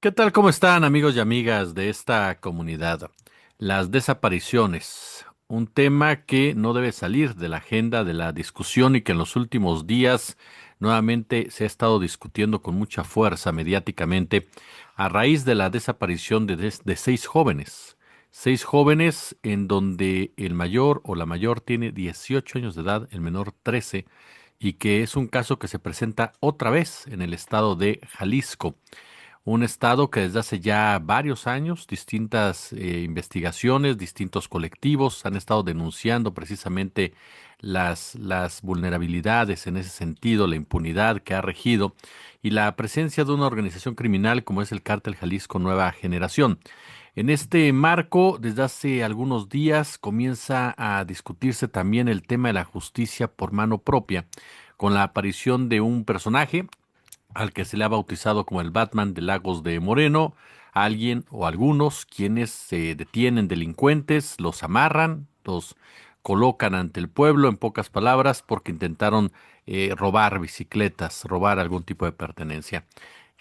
¿Qué tal? ¿Cómo están amigos y amigas de esta comunidad? Las desapariciones, un tema que no debe salir de la agenda de la discusión y que en los últimos días nuevamente se ha estado discutiendo con mucha fuerza mediáticamente a raíz de la desaparición de seis jóvenes en donde el mayor o la mayor tiene 18 años de edad, el menor 13, y que es un caso que se presenta otra vez en el estado de Jalisco. Un estado que desde hace ya varios años, distintas investigaciones, distintos colectivos han estado denunciando precisamente las vulnerabilidades en ese sentido, la impunidad que ha regido y la presencia de una organización criminal como es el Cártel Jalisco Nueva Generación. En este marco, desde hace algunos días comienza a discutirse también el tema de la justicia por mano propia, con la aparición de un personaje al que se le ha bautizado como el Batman de Lagos de Moreno, a alguien o algunos quienes se detienen delincuentes, los amarran, los colocan ante el pueblo, en pocas palabras, porque intentaron robar bicicletas, robar algún tipo de pertenencia.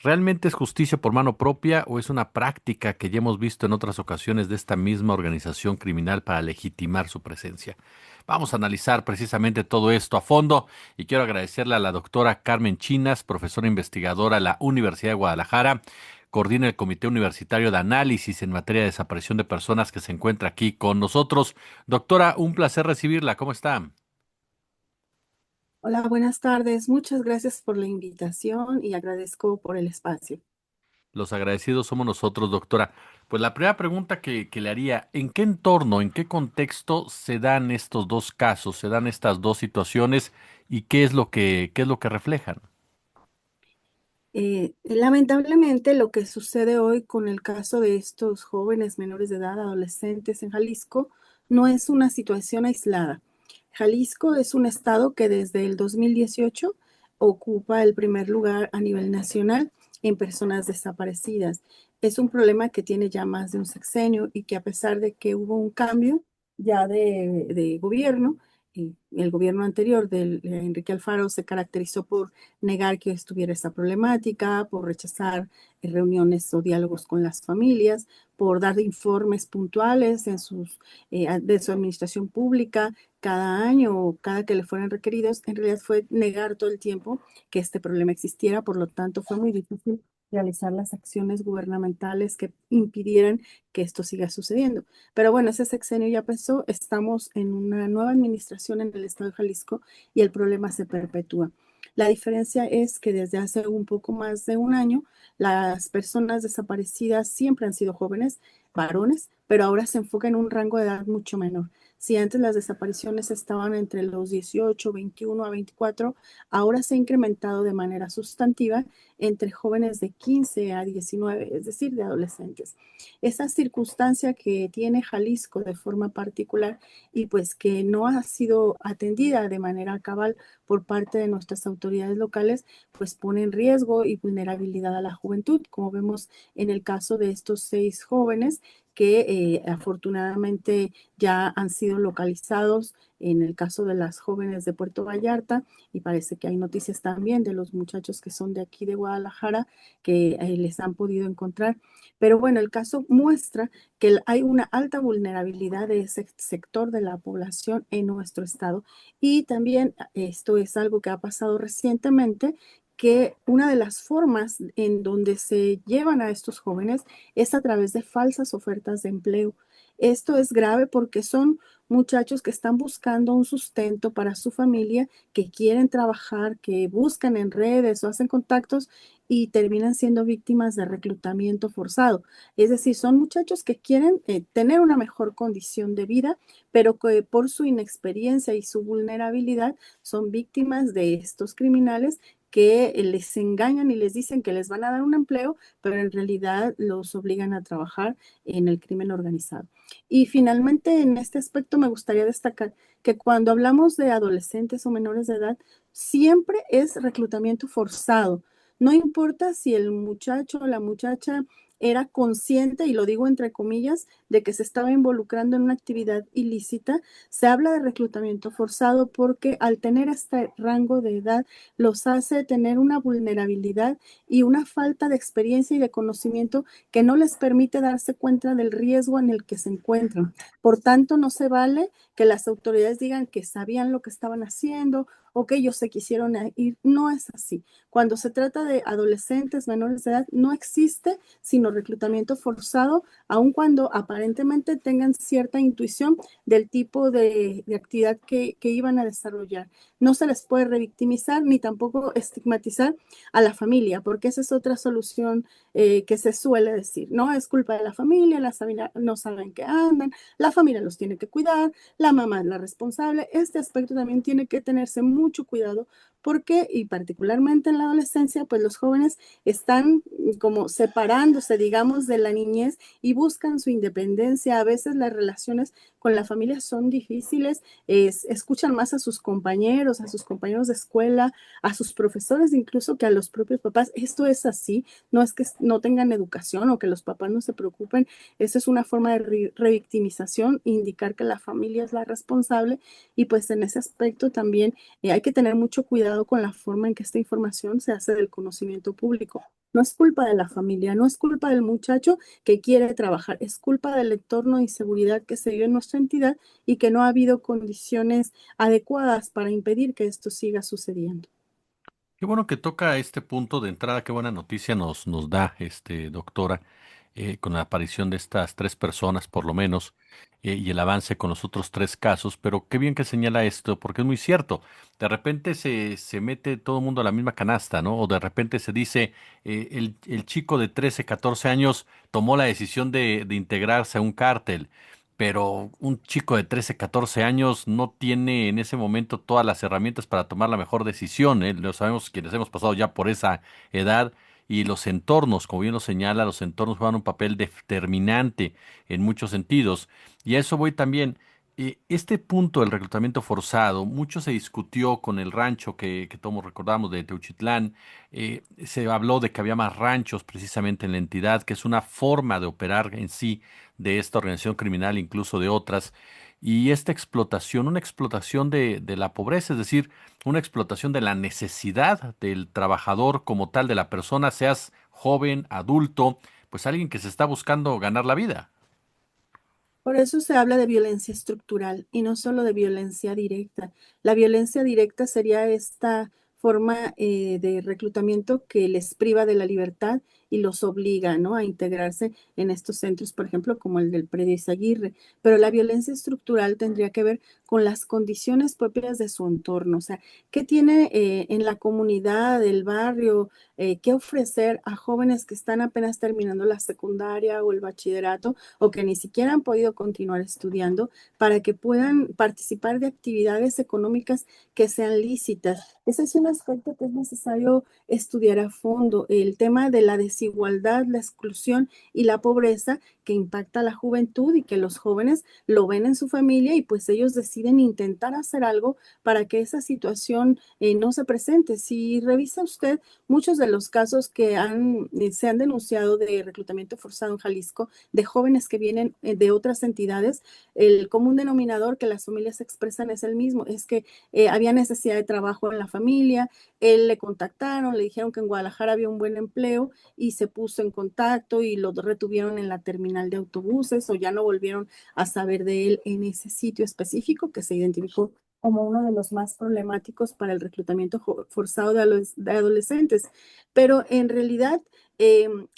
¿Realmente es justicia por mano propia o es una práctica que ya hemos visto en otras ocasiones de esta misma organización criminal para legitimar su presencia? Vamos a analizar precisamente todo esto a fondo y quiero agradecerle a la doctora Carmen Chinas, profesora investigadora de la Universidad de Guadalajara, coordina el Comité Universitario de Análisis en materia de desaparición de personas que se encuentra aquí con nosotros. Doctora, un placer recibirla. ¿Cómo está? Hola, buenas tardes. Muchas gracias por la invitación y agradezco por el espacio. Los agradecidos somos nosotros, doctora. Pues la primera pregunta que le haría, ¿en qué entorno, en qué contexto se dan estos dos casos, se dan estas dos situaciones y qué es lo que reflejan? Lamentablemente, lo que sucede hoy con el caso de estos jóvenes menores de edad, adolescentes en Jalisco, no es una situación aislada. Jalisco es un estado que desde el 2018 ocupa el primer lugar a nivel nacional en personas desaparecidas. Es un problema que tiene ya más de un sexenio y que a pesar de que hubo un cambio ya de gobierno, el gobierno anterior de Enrique Alfaro se caracterizó por negar que estuviera esa problemática, por rechazar reuniones o diálogos con las familias, por dar informes puntuales de su administración pública cada año o cada que le fueran requeridos. En realidad fue negar todo el tiempo que este problema existiera, por lo tanto fue muy difícil realizar las acciones gubernamentales que impidieran que esto siga sucediendo. Pero bueno, ese sexenio ya pasó, estamos en una nueva administración en el estado de Jalisco y el problema se perpetúa. La diferencia es que desde hace un poco más de un año, las personas desaparecidas siempre han sido jóvenes, varones, pero ahora se enfoca en un rango de edad mucho menor. Si antes las desapariciones estaban entre los 18, 21 a 24, ahora se ha incrementado de manera sustantiva entre jóvenes de 15 a 19, es decir, de adolescentes. Esa circunstancia que tiene Jalisco de forma particular y pues que no ha sido atendida de manera cabal por parte de nuestras autoridades locales, pues pone en riesgo y vulnerabilidad a la juventud, como vemos en el caso de estos 6 jóvenes que afortunadamente ya han sido localizados en el caso de las jóvenes de Puerto Vallarta y parece que hay noticias también de los muchachos que son de aquí de Guadalajara que les han podido encontrar. Pero bueno, el caso muestra que hay una alta vulnerabilidad de ese sector de la población en nuestro estado y también esto es algo que ha pasado recientemente, que una de las formas en donde se llevan a estos jóvenes es a través de falsas ofertas de empleo. Esto es grave porque son muchachos que están buscando un sustento para su familia, que quieren trabajar, que buscan en redes o hacen contactos y terminan siendo víctimas de reclutamiento forzado. Es decir, son muchachos que quieren tener una mejor condición de vida, pero que por su inexperiencia y su vulnerabilidad son víctimas de estos criminales que les engañan y les dicen que les van a dar un empleo, pero en realidad los obligan a trabajar en el crimen organizado. Y finalmente, en este aspecto me gustaría destacar que cuando hablamos de adolescentes o menores de edad, siempre es reclutamiento forzado. No importa si el muchacho o la muchacha era consciente, y lo digo entre comillas, de que se estaba involucrando en una actividad ilícita. Se habla de reclutamiento forzado porque al tener este rango de edad los hace tener una vulnerabilidad y una falta de experiencia y de conocimiento que no les permite darse cuenta del riesgo en el que se encuentran. Por tanto, no se vale que las autoridades digan que sabían lo que estaban haciendo o que ellos se quisieron ir. No es así. Cuando se trata de adolescentes menores de edad, no existe sino reclutamiento forzado, aun cuando aparentemente tengan cierta intuición del tipo de actividad que iban a desarrollar. No se les puede revictimizar ni tampoco estigmatizar a la familia, porque esa es otra solución que se suele decir, ¿no? Es culpa de la familia no saben qué andan, la familia los tiene que cuidar, la mamá es la responsable. Este aspecto también tiene que tenerse mucho cuidado porque, y particularmente en la adolescencia, pues los jóvenes están como separándose, digamos, de la niñez y buscan su independencia. A veces las relaciones con la familia son difíciles, escuchan más a sus compañeros de escuela, a sus profesores, incluso que a los propios papás. Esto es así, no es que no tengan educación o que los papás no se preocupen, eso es una forma de revictimización, indicar que la familia es la responsable y pues en ese aspecto también hay que tener mucho cuidado con la forma en que esta información se hace del conocimiento público. No es culpa de la familia, no es culpa del muchacho que quiere trabajar, es culpa del entorno de inseguridad que se vive en nuestra entidad y que no ha habido condiciones adecuadas para impedir que esto siga sucediendo. Qué bueno que toca este punto de entrada, qué buena noticia nos da, doctora, con la aparición de estas tres personas, por lo menos, y el avance con los otros tres casos, pero qué bien que señala esto, porque es muy cierto. De repente se mete todo el mundo a la misma canasta, ¿no? O de repente se dice, el chico de 13, 14 años tomó la decisión de integrarse a un cártel, pero un chico de 13, 14 años no tiene en ese momento todas las herramientas para tomar la mejor decisión, ¿eh? Lo sabemos quienes hemos pasado ya por esa edad y los entornos, como bien lo señala, los entornos juegan un papel determinante en muchos sentidos. Y a eso voy también. Este punto del reclutamiento forzado, mucho se discutió con el rancho que todos recordamos de Teuchitlán. Se habló de que había más ranchos precisamente en la entidad, que es una forma de operar en sí de esta organización criminal, incluso de otras, y esta explotación, una explotación de la pobreza, es decir, una explotación de la necesidad del trabajador como tal, de la persona, seas joven, adulto, pues alguien que se está buscando ganar la vida. Por eso se habla de violencia estructural y no solo de violencia directa. La violencia directa sería esta forma de reclutamiento que les priva de la libertad y los obliga, ¿no?, a integrarse en estos centros, por ejemplo, como el del predio Izaguirre. Pero la violencia estructural tendría que ver con las condiciones propias de su entorno, o sea, qué tiene en la comunidad, del barrio, qué ofrecer a jóvenes que están apenas terminando la secundaria o el bachillerato o que ni siquiera han podido continuar estudiando para que puedan participar de actividades económicas que sean lícitas. Ese es un aspecto que es necesario estudiar a fondo, el tema de la desigualdad, la exclusión y la pobreza que impacta a la juventud y que los jóvenes lo ven en su familia y pues ellos deciden intentar hacer algo para que esa situación no se presente. Si revisa usted muchos de los casos que se han denunciado de reclutamiento forzado en Jalisco, de jóvenes que vienen de otras entidades, el común denominador que las familias expresan es el mismo, es que había necesidad de trabajo en la familia, él le contactaron, le dijeron que en Guadalajara había un buen empleo y se puso en contacto y lo retuvieron en la terminal de autobuses o ya no volvieron a saber de él en ese sitio específico que se identificó como uno de los más problemáticos para el reclutamiento forzado de adolescentes. Pero en realidad,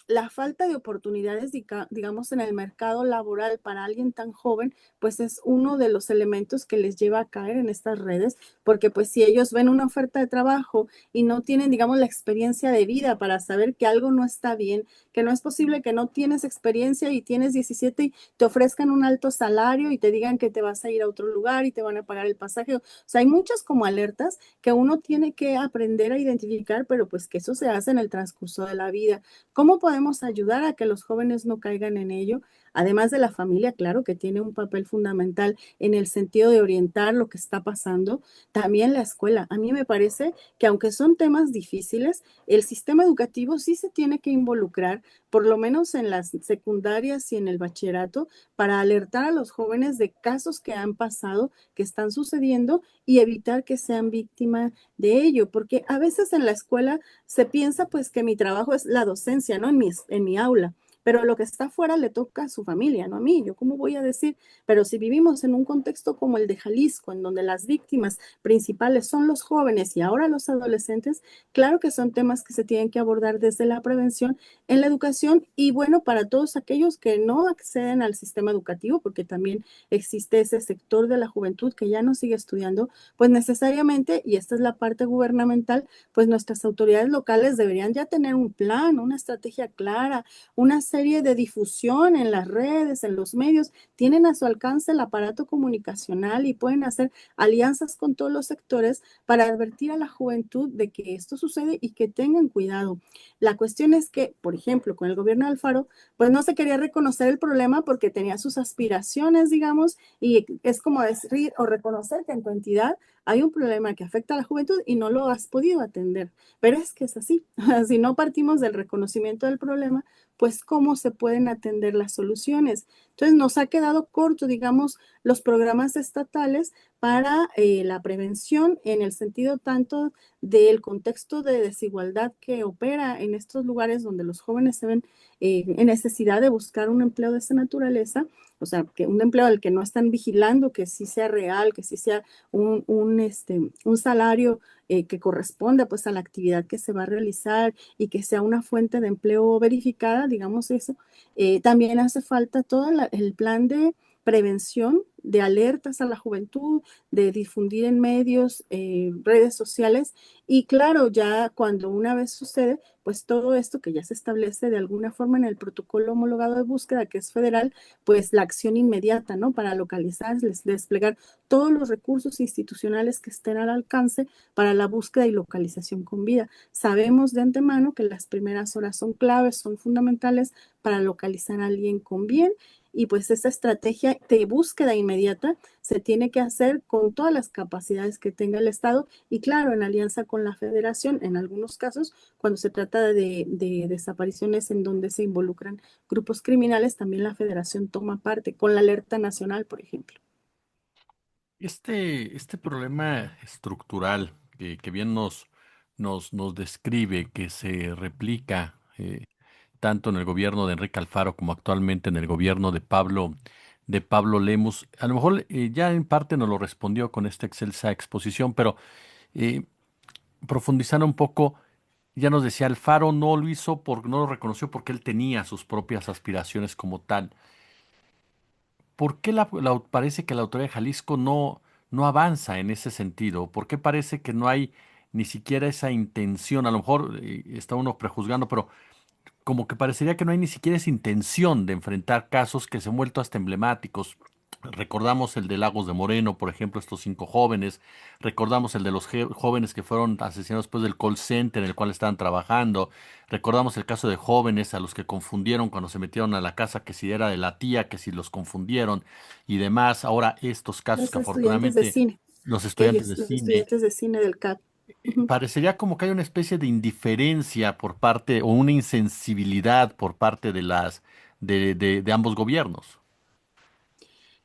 la falta de oportunidades, digamos, en el mercado laboral para alguien tan joven, pues es uno de los elementos que les lleva a caer en estas redes, porque pues si ellos ven una oferta de trabajo y no tienen, digamos, la experiencia de vida para saber que algo no está bien, que no es posible que no tienes experiencia y tienes 17 y te ofrezcan un alto salario y te digan que te vas a ir a otro lugar y te van a pagar el pasaje. O sea, hay muchas como alertas que uno tiene que aprender a identificar, pero pues que eso se hace en el transcurso de la vida. ¿Cómo podemos ayudar a que los jóvenes no caigan en ello? Además de la familia, claro, que tiene un papel fundamental en el sentido de orientar lo que está pasando, también la escuela. A mí me parece que aunque son temas difíciles, el sistema educativo sí se tiene que involucrar, por lo menos en las secundarias y en el bachillerato, para alertar a los jóvenes de casos que han pasado, que están sucediendo y evitar que sean víctimas de ello, porque a veces en la escuela se piensa pues que mi trabajo es la docencia, ¿no? En mi aula, pero lo que está afuera le toca a su familia, no a mí. Yo cómo voy a decir, pero si vivimos en un contexto como el de Jalisco, en donde las víctimas principales son los jóvenes y ahora los adolescentes, claro que son temas que se tienen que abordar desde la prevención en la educación y bueno, para todos aquellos que no acceden al sistema educativo, porque también existe ese sector de la juventud que ya no sigue estudiando, pues necesariamente, y esta es la parte gubernamental, pues nuestras autoridades locales deberían ya tener un plan, una estrategia clara, una serie de difusión en las redes, en los medios, tienen a su alcance el aparato comunicacional y pueden hacer alianzas con todos los sectores para advertir a la juventud de que esto sucede y que tengan cuidado. La cuestión es que, por ejemplo, con el gobierno de Alfaro, pues no se quería reconocer el problema porque tenía sus aspiraciones, digamos, y es como decir o reconocer que en tu entidad hay un problema que afecta a la juventud y no lo has podido atender. Pero es que es así. Si no partimos del reconocimiento del problema, pues cómo se pueden atender las soluciones. Entonces nos ha quedado corto, digamos, los programas estatales para la prevención en el sentido tanto del contexto de desigualdad que opera en estos lugares donde los jóvenes se ven en necesidad de buscar un empleo de esa naturaleza, o sea, que un empleo al que no están vigilando, que sí sea real, que sí sea un salario que corresponda pues a la actividad que se va a realizar y que sea una fuente de empleo verificada, digamos eso. También hace falta todo el plan de prevención, de alertas a la juventud, de difundir en medios, redes sociales y claro, ya cuando una vez sucede, pues todo esto que ya se establece de alguna forma en el protocolo homologado de búsqueda, que es federal, pues la acción inmediata, ¿no? Para localizar, desplegar todos los recursos institucionales que estén al alcance para la búsqueda y localización con vida. Sabemos de antemano que las primeras horas son claves, son fundamentales para localizar a alguien con bien y pues esa estrategia de búsqueda inmediata se tiene que hacer con todas las capacidades que tenga el Estado y claro, en alianza con la Federación, en algunos casos, cuando se trata de desapariciones en donde se involucran grupos criminales, también la Federación toma parte, con la alerta nacional, por ejemplo. Este problema estructural que bien nos describe, que se replica tanto en el gobierno de Enrique Alfaro como actualmente en el gobierno de Pablo Lemus, a lo mejor ya en parte nos lo respondió con esta excelsa exposición, pero eh, profundizando un poco, ya nos decía, Alfaro no lo hizo no lo reconoció porque él tenía sus propias aspiraciones como tal. ¿Por qué parece que la autoridad de Jalisco no avanza en ese sentido? ¿Por qué parece que no hay ni siquiera esa intención? A lo mejor está uno prejuzgando, pero como que parecería que no hay ni siquiera esa intención de enfrentar casos que se han vuelto hasta emblemáticos. Recordamos el de Lagos de Moreno, por ejemplo, estos 5 jóvenes. Recordamos el de los jóvenes que fueron asesinados después del call center en el cual estaban trabajando. Recordamos el caso de jóvenes a los que confundieron cuando se metieron a la casa, que si era de la tía, que si los confundieron y demás. Ahora estos casos Los que estudiantes de afortunadamente cine, los estudiantes de ellos, los cine estudiantes de cine del CAP. Ujú. parecería como que hay una especie de indiferencia por parte o una insensibilidad por parte de ambos gobiernos.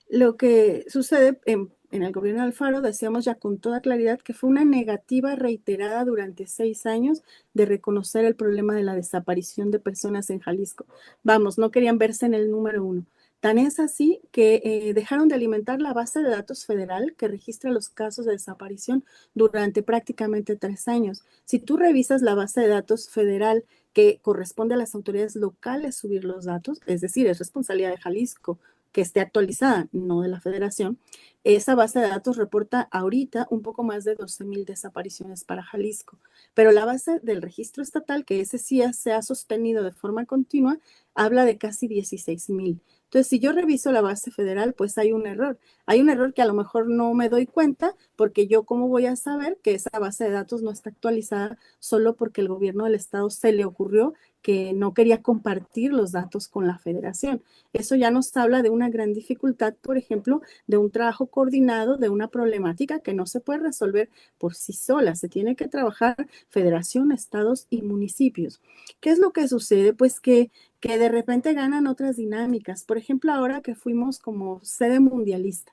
Lo que sucede en el gobierno de Alfaro, decíamos ya con toda claridad que fue una negativa reiterada durante 6 años de reconocer el problema de la desaparición de personas en Jalisco. Vamos, no querían verse en el número uno. Tan es así que dejaron de alimentar la base de datos federal que registra los casos de desaparición durante prácticamente 3 años. Si tú revisas la base de datos federal que corresponde a las autoridades locales subir los datos, es decir, es responsabilidad de Jalisco que esté actualizada, no de la federación, esa base de datos reporta ahorita un poco más de 12,000 desapariciones para Jalisco, pero la base del registro estatal, que ese sí se ha sostenido de forma continua, habla de casi 16,000. Entonces, si yo reviso la base federal, pues hay un error. Hay un error que a lo mejor no me doy cuenta porque yo cómo voy a saber que esa base de datos no está actualizada solo porque el gobierno del estado se le ocurrió que no quería compartir los datos con la federación. Eso ya nos habla de una gran dificultad, por ejemplo, de un trabajo coordinado, de una problemática que no se puede resolver por sí sola. Se tiene que trabajar federación, estados y municipios. ¿Qué es lo que sucede? Pues que de repente ganan otras dinámicas. Por ejemplo, ahora que fuimos como sede mundialista.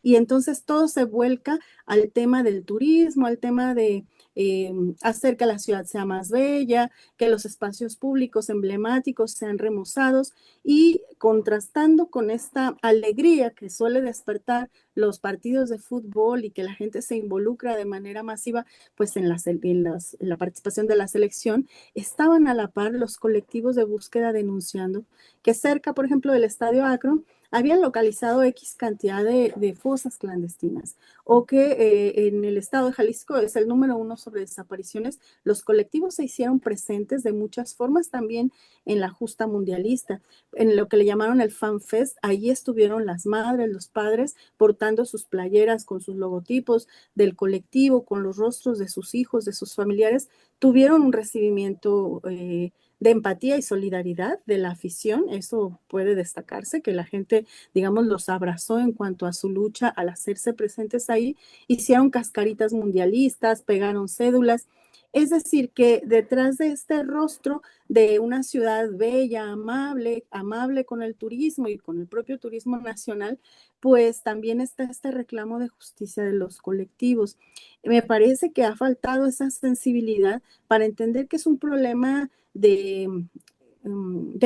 Y entonces todo se vuelca al tema del turismo, al tema de hacer que la ciudad sea más bella, que los espacios públicos emblemáticos sean remozados y contrastando con esta alegría que suele despertar los partidos de fútbol y que la gente se involucra de manera masiva pues en la participación de la selección, estaban a la par los colectivos de búsqueda denunciando que cerca, por ejemplo, del Estadio Akron, habían localizado X cantidad de fosas clandestinas o que en el estado de Jalisco es el número uno sobre desapariciones. Los colectivos se hicieron presentes de muchas formas también en la justa mundialista, en lo que le llamaron el Fan Fest. Allí estuvieron las madres, los padres portando sus playeras con sus logotipos del colectivo, con los rostros de sus hijos, de sus familiares. Tuvieron un recibimiento de empatía y solidaridad de la afición. Eso puede destacarse, que la gente, digamos, los abrazó en cuanto a su lucha al hacerse presentes ahí, hicieron cascaritas mundialistas, pegaron cédulas. Es decir, que detrás de este rostro de una ciudad bella, amable, amable con el turismo y con el propio turismo nacional, pues también está este reclamo de justicia de los colectivos. Me parece que ha faltado esa sensibilidad para entender que es un problema de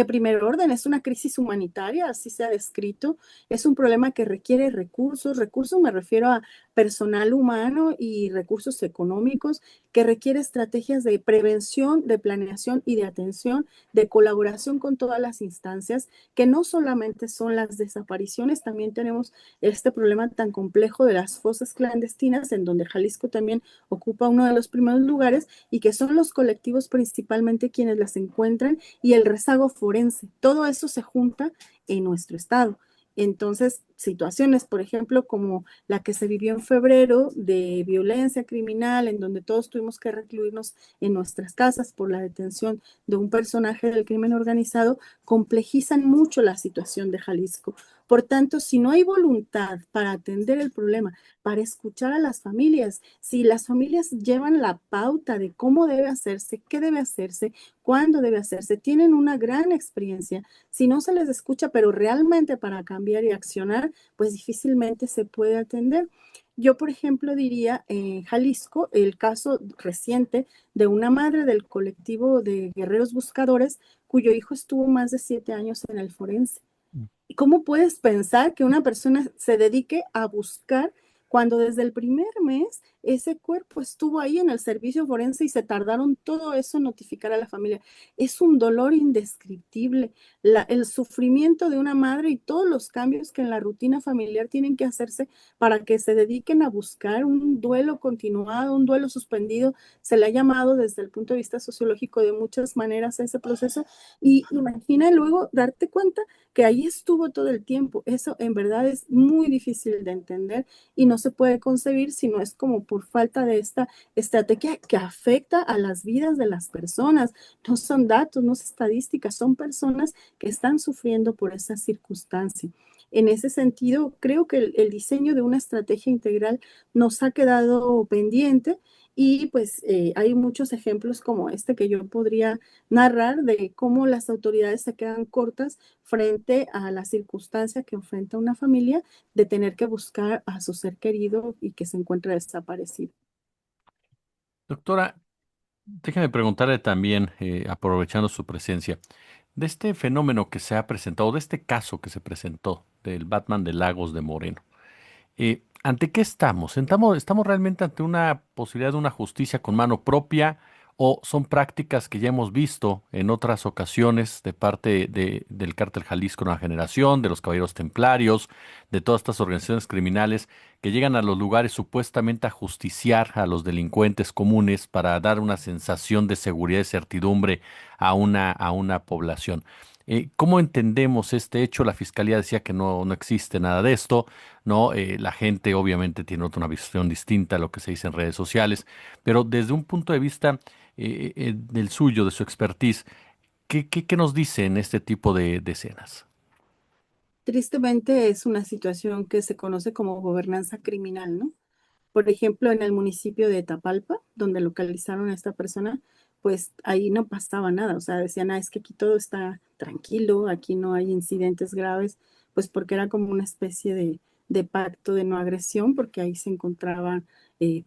primer orden, es una crisis humanitaria, así se ha descrito, es un problema que requiere recursos, recursos me refiero a personal humano y recursos económicos, que requiere estrategias de prevención, de planeación y de atención, de colaboración con todas las instancias, que no solamente son las desapariciones, también tenemos este problema tan complejo de las fosas clandestinas, en donde Jalisco también ocupa uno de los primeros lugares y que son los colectivos principalmente quienes las encuentran y el rezago forense. Todo eso se junta en nuestro estado. Entonces, situaciones, por ejemplo, como la que se vivió en febrero de violencia criminal, en donde todos tuvimos que recluirnos en nuestras casas por la detención de un personaje del crimen organizado, complejizan mucho la situación de Jalisco. Por tanto, si no hay voluntad para atender el problema, para escuchar a las familias, si las familias llevan la pauta de cómo debe hacerse, qué debe hacerse, cuándo debe hacerse, tienen una gran experiencia. Si no se les escucha, pero realmente para cambiar y accionar, pues difícilmente se puede atender. Yo, por ejemplo, diría en Jalisco el caso reciente de una madre del colectivo de guerreros buscadores cuyo hijo estuvo más de 7 años en el forense. ¿Y cómo puedes pensar que una persona se dedique a buscar cuando desde el primer mes ese cuerpo estuvo ahí en el servicio forense y se tardaron todo eso en notificar a la familia? Es un dolor indescriptible, el sufrimiento de una madre y todos los cambios que en la rutina familiar tienen que hacerse para que se dediquen a buscar un duelo continuado, un duelo suspendido. Se le ha llamado desde el punto de vista sociológico de muchas maneras a ese proceso y imagina luego darte cuenta que ahí estuvo todo el tiempo. Eso en verdad es muy difícil de entender y no se puede concebir si no es como por falta de esta estrategia que afecta a las vidas de las personas. No son datos, no son estadísticas, son personas que están sufriendo por esa circunstancia. En ese sentido, creo que el diseño de una estrategia integral nos ha quedado pendiente y pues hay muchos ejemplos como este que yo podría narrar de cómo las autoridades se quedan cortas frente a la circunstancia que enfrenta una familia de tener que buscar a su ser querido y que se encuentra desaparecido. Doctora, déjeme preguntarle también, aprovechando su presencia, de este fenómeno que se ha presentado, de este caso que se presentó del Batman de Lagos de Moreno. ¿Ante qué estamos? ¿Estamos realmente ante una posibilidad de una justicia con mano propia o son prácticas que ya hemos visto en otras ocasiones de parte del Cártel Jalisco Nueva Generación, de los Caballeros Templarios, de todas estas organizaciones criminales que llegan a los lugares supuestamente a justiciar a los delincuentes comunes para dar una sensación de seguridad y certidumbre a una población? ¿Cómo entendemos este hecho? La fiscalía decía que no existe nada de esto, ¿no? La gente obviamente tiene otra una visión distinta a lo que se dice en redes sociales, pero desde un punto de vista del suyo, de su expertise, ¿qué nos dice en este tipo de escenas? Tristemente es una situación que se conoce como gobernanza criminal, ¿no? Por ejemplo, en el municipio de Tapalpa, donde localizaron a esta persona, pues ahí no pasaba nada, o sea, decían, es que aquí todo está tranquilo, aquí no hay incidentes graves, pues porque era como una especie de pacto de no agresión, porque ahí se encontraba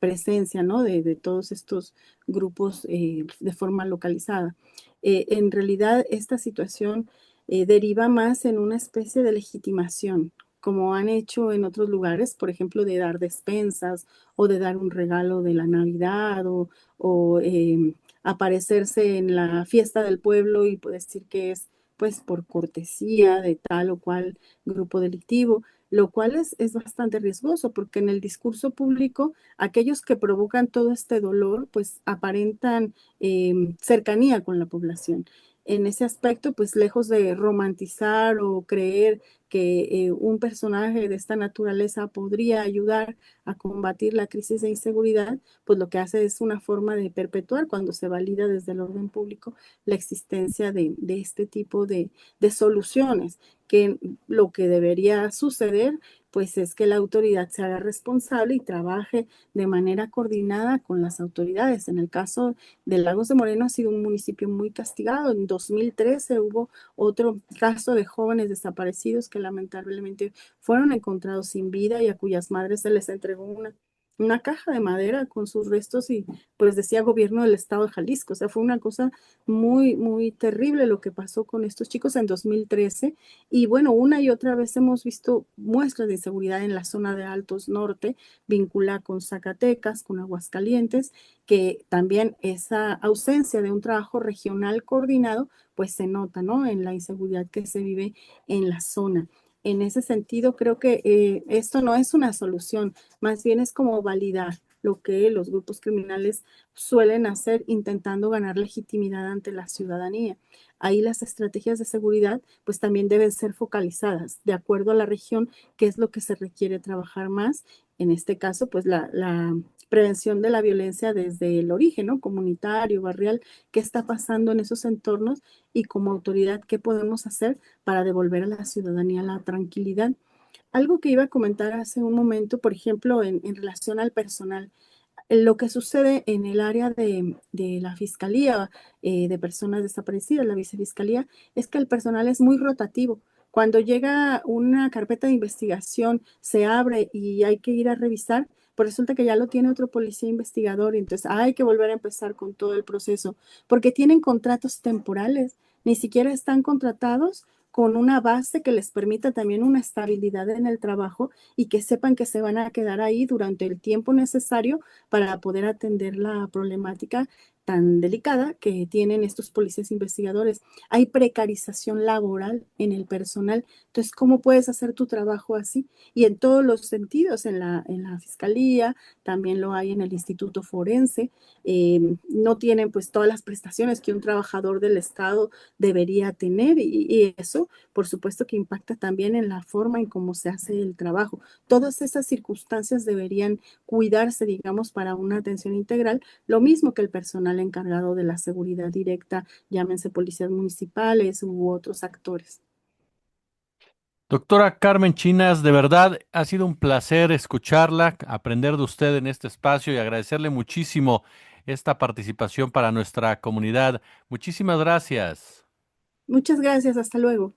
presencia, ¿no? De todos estos grupos de forma localizada. En realidad, esta situación deriva más en una especie de legitimación, como han hecho en otros lugares, por ejemplo, de dar despensas o de dar un regalo de la Navidad o aparecerse en la fiesta del pueblo y decir que es pues por cortesía de tal o cual grupo delictivo, lo cual es bastante riesgoso porque en el discurso público aquellos que provocan todo este dolor pues aparentan cercanía con la población. En ese aspecto, pues lejos de romantizar o creer que un personaje de esta naturaleza podría ayudar a combatir la crisis de inseguridad, pues lo que hace es una forma de perpetuar cuando se valida desde el orden público la existencia de este tipo de soluciones, que lo que debería suceder pues es que la autoridad se haga responsable y trabaje de manera coordinada con las autoridades. En el caso de Lagos de Moreno ha sido un municipio muy castigado. En 2013 hubo otro caso de jóvenes desaparecidos que lamentablemente fueron encontrados sin vida y a cuyas madres se les entregó una caja de madera con sus restos y pues decía gobierno del estado de Jalisco. O sea, fue una cosa muy, muy terrible lo que pasó con estos chicos en 2013. Y bueno, una y otra vez hemos visto muestras de inseguridad en la zona de Altos Norte, vinculada con Zacatecas, con Aguascalientes, que también esa ausencia de un trabajo regional coordinado, pues se nota, ¿no? En la inseguridad que se vive en la zona. En ese sentido, creo que esto no es una solución, más bien es como validar lo que los grupos criminales suelen hacer intentando ganar legitimidad ante la ciudadanía. Ahí las estrategias de seguridad pues también deben ser focalizadas de acuerdo a la región, qué es lo que se requiere trabajar más. En este caso, pues la prevención de la violencia desde el origen, ¿no? Comunitario, barrial, qué está pasando en esos entornos y como autoridad, qué podemos hacer para devolver a la ciudadanía la tranquilidad. Algo que iba a comentar hace un momento, por ejemplo, en relación al personal, lo que sucede en el área de la Fiscalía de Personas Desaparecidas, la Vicefiscalía, es que el personal es muy rotativo. Cuando llega una carpeta de investigación, se abre y hay que ir a revisar, pues resulta que ya lo tiene otro policía investigador y entonces hay que volver a empezar con todo el proceso, porque tienen contratos temporales, ni siquiera están contratados con una base que les permita también una estabilidad en el trabajo y que sepan que se van a quedar ahí durante el tiempo necesario para poder atender la problemática tan delicada que tienen estos policías investigadores. Hay precarización laboral en el personal. Entonces, ¿cómo puedes hacer tu trabajo así? Y en todos los sentidos, en la fiscalía, también lo hay en el Instituto Forense. No tienen pues todas las prestaciones que un trabajador del Estado debería tener y eso, por supuesto, que impacta también en la forma en cómo se hace el trabajo. Todas esas circunstancias deberían cuidarse, digamos, para una atención integral, lo mismo que el personal encargado de la seguridad directa, llámense policías municipales u otros actores. Doctora Carmen Chinas, de verdad ha sido un placer escucharla, aprender de usted en este espacio y agradecerle muchísimo esta participación para nuestra comunidad. Muchísimas gracias. Muchas gracias, hasta luego.